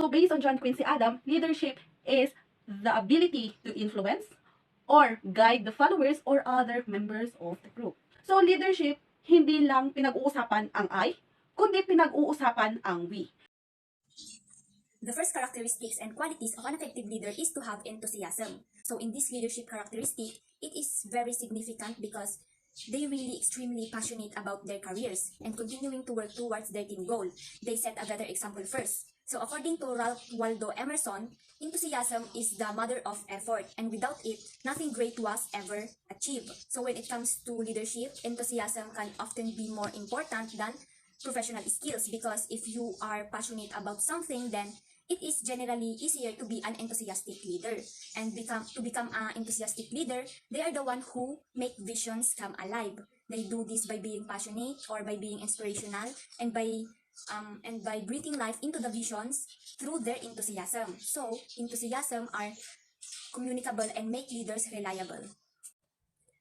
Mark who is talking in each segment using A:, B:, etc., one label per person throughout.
A: So based on John Quincy Adams, leadership is the ability to influence or guide the followers or other members of the group. So leadership, hindi lang pinag-uusapan ang I, kundi pinag-uusapan ang we.
B: The first characteristics and qualities of an effective leader is to have enthusiasm. So in this leadership characteristic, it is very significant because they really extremely passionate about their careers and continuing to work towards their team goal. They set a better example first. So according to Ralph Waldo Emerson, enthusiasm is the mother of effort, and without it, nothing great was ever achieved. So when it comes to leadership, enthusiasm can often be more important than professional skills, because if you are passionate about something, then it is generally easier to be an enthusiastic leader. And to become an enthusiastic leader, they are the one who make visions come alive. They do this by being passionate or by being inspirational and by breathing life into the visions through their enthusiasm. So enthusiasm are communicable and make leaders reliable.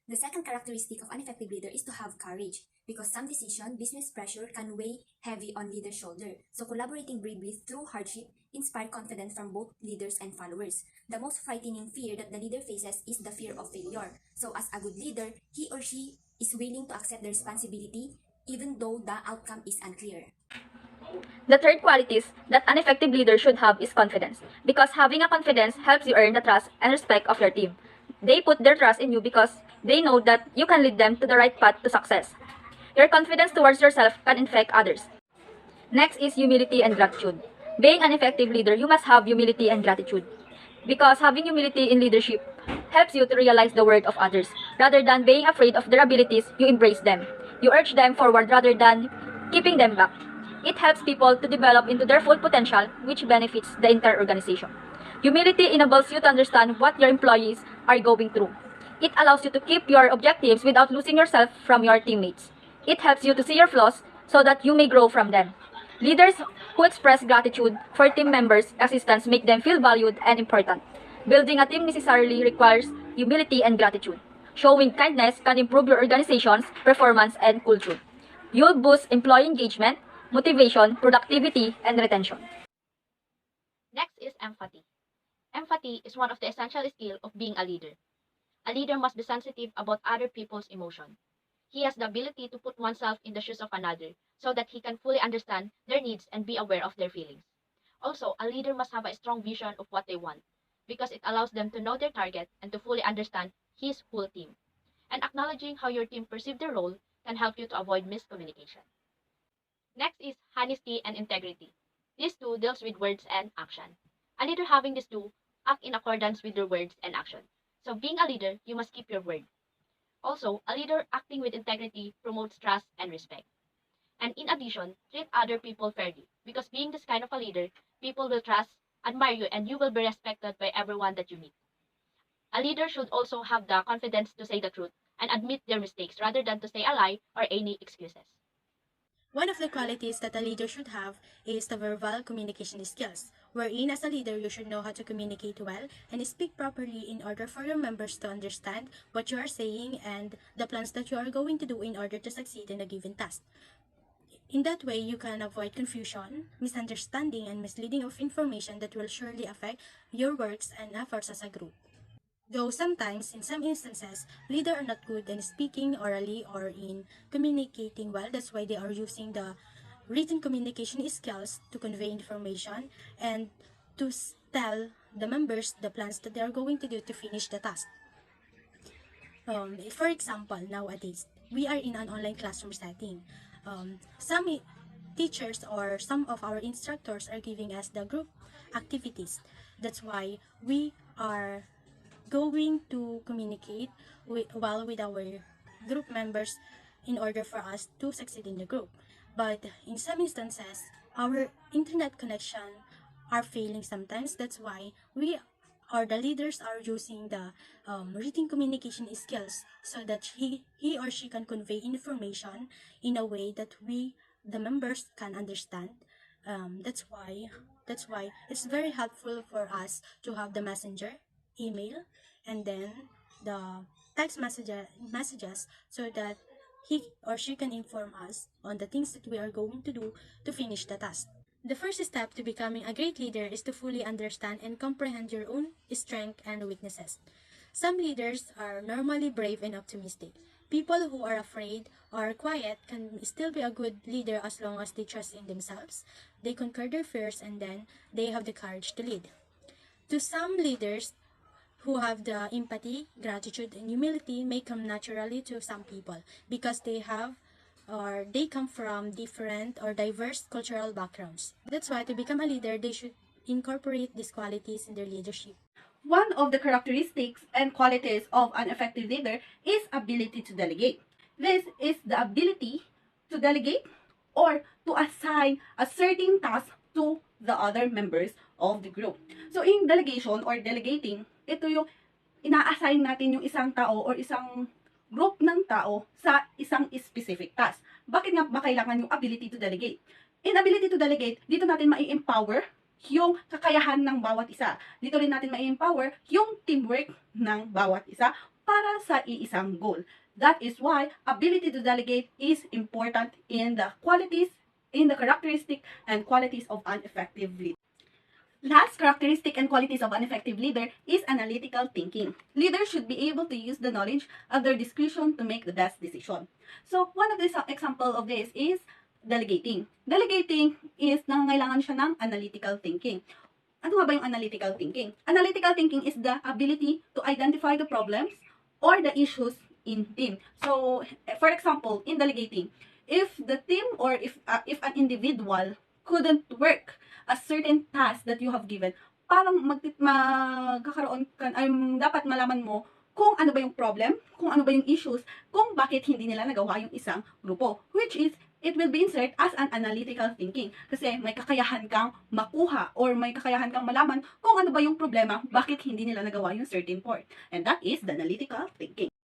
B: The second characteristic of an effective leader is to have courage, because some decision, business pressure can weigh heavy on leaders' shoulder. So collaborating bravely through hardship inspire confidence from both leaders and followers. The most frightening fear that the leader faces is the fear of failure. So as a good leader, he or she is willing to accept the responsibility even though the outcome is unclear.
C: The third qualities that an effective leader should have is confidence, because having a confidence helps you earn the trust and respect of your team. They put their trust in you because they know that you can lead them to the right path to success. Your confidence towards yourself can infect others. Next is humility and gratitude. Being an effective leader, you must have humility and gratitude, because having humility in leadership helps you to realize the worth of others. Rather than being afraid of their abilities, you embrace them. You urge them forward rather than keeping them back. It helps people to develop into their full potential, which benefits the entire organization. Humility enables you to understand what your employees are going through. It allows you to keep your objectives without losing yourself from your teammates. It helps you to see your flaws so that you may grow from them. Leaders who express gratitude for team members' assistance make them feel valued and important. Building a team necessarily requires humility and gratitude. Showing kindness can improve your organization's performance and culture. You'll boost employee engagement, motivation, productivity, and retention. Next is empathy. Empathy is one of the essential skills of being a leader. A leader must be sensitive about other people's emotion. He has the ability to put oneself in the shoes of another so that he can fully understand their needs and be aware of their feelings. Also, a leader must have a strong vision of what they want, because it allows them to know their target and to fully understand his whole team. And acknowledging how your team perceives their role can help you to avoid miscommunication. Next is honesty and integrity. These two deals with words and action. A leader having these two act in accordance with their words and action. So being a leader, you must keep your word. Also, a leader acting with integrity promotes trust and respect. And in addition, treat other people fairly, because being this kind of a leader, people will trust, admire you, and you will be respected by everyone that you meet. A leader should also have the confidence to say the truth and admit their mistakes rather than to say a lie or any excuses.
D: One of the qualities that a leader should have is the verbal communication skills, wherein as a leader you should know how to communicate well and speak properly in order for your members to understand what you are saying and the plans that you are going to do in order to succeed in a given task. In that way, you can avoid confusion, misunderstanding, and misleading of information that will surely affect your works and efforts as a group. Though sometimes, in some instances, leaders are not good in speaking orally or in communicating well. That's why they are using the written communication skills to convey information and to tell the members the plans that they are going to do to finish the task. For example, nowadays, we are in an online classroom setting. Some teachers or some of our instructors are giving us the group activities. That's why we are going to communicate well with our group members in order for us to succeed in the group. But in some instances, our internet connection are failing sometimes. That's why we or the leaders are using the written communication skills so that he or she can convey information in a way that we, the members, can understand. That's why it's very helpful for us to have the messenger, email, and then the messages so that he or she can inform us on the things that we are going to do to finish the task. The first step to becoming a great leader is to fully understand and comprehend your own strengths and weaknesses. Some leaders are normally brave and optimistic. People who are afraid or quiet can still be a good leader as long as they trust in themselves, they conquer their fears, and then they have the courage to lead. To some leaders who have the empathy, gratitude, and humility may come naturally to some people because they come from different or diverse cultural backgrounds. That's why to become a leader, they should incorporate these qualities in their leadership.
A: One of the characteristics and qualities of an effective leader is ability to delegate. This is the ability to delegate or to assign a certain task to the other members of the group. So in delegation or delegating, ito yung ina-assign natin yung isang tao or isang group ng tao sa isang specific task. Bakit nga ba kailangan yung ability to delegate? In ability to delegate, dito natin mai-empower yung kakayahan ng bawat isa. Dito rin natin mai-empower yung teamwork ng bawat isa para sa iisang goal. That is why ability to delegate is important in the characteristic and qualities of an effective leader. Last characteristic and qualities of an effective leader is analytical thinking. Leaders should be able to use the knowledge at their discretion to make the best decision. So, one of the example of this is delegating. Delegating is nangangailangan siya ng analytical thinking. Ano nga ba yung analytical thinking? Analytical thinking is the ability to identify the problems or the issues in team. So, for example, in delegating, if the team or if an individual couldn't work a certain task that you have given, parang dapat malaman mo kung ano ba yung problem, kung ano ba yung issues, kung bakit hindi nila nagawa yung isang grupo. Which is, it will be inserted as an analytical thinking. Kasi may kakayahan kang makuha or may kakayahan kang malaman kung ano ba yung problema, bakit hindi nila nagawa yung certain part. And that is the analytical thinking.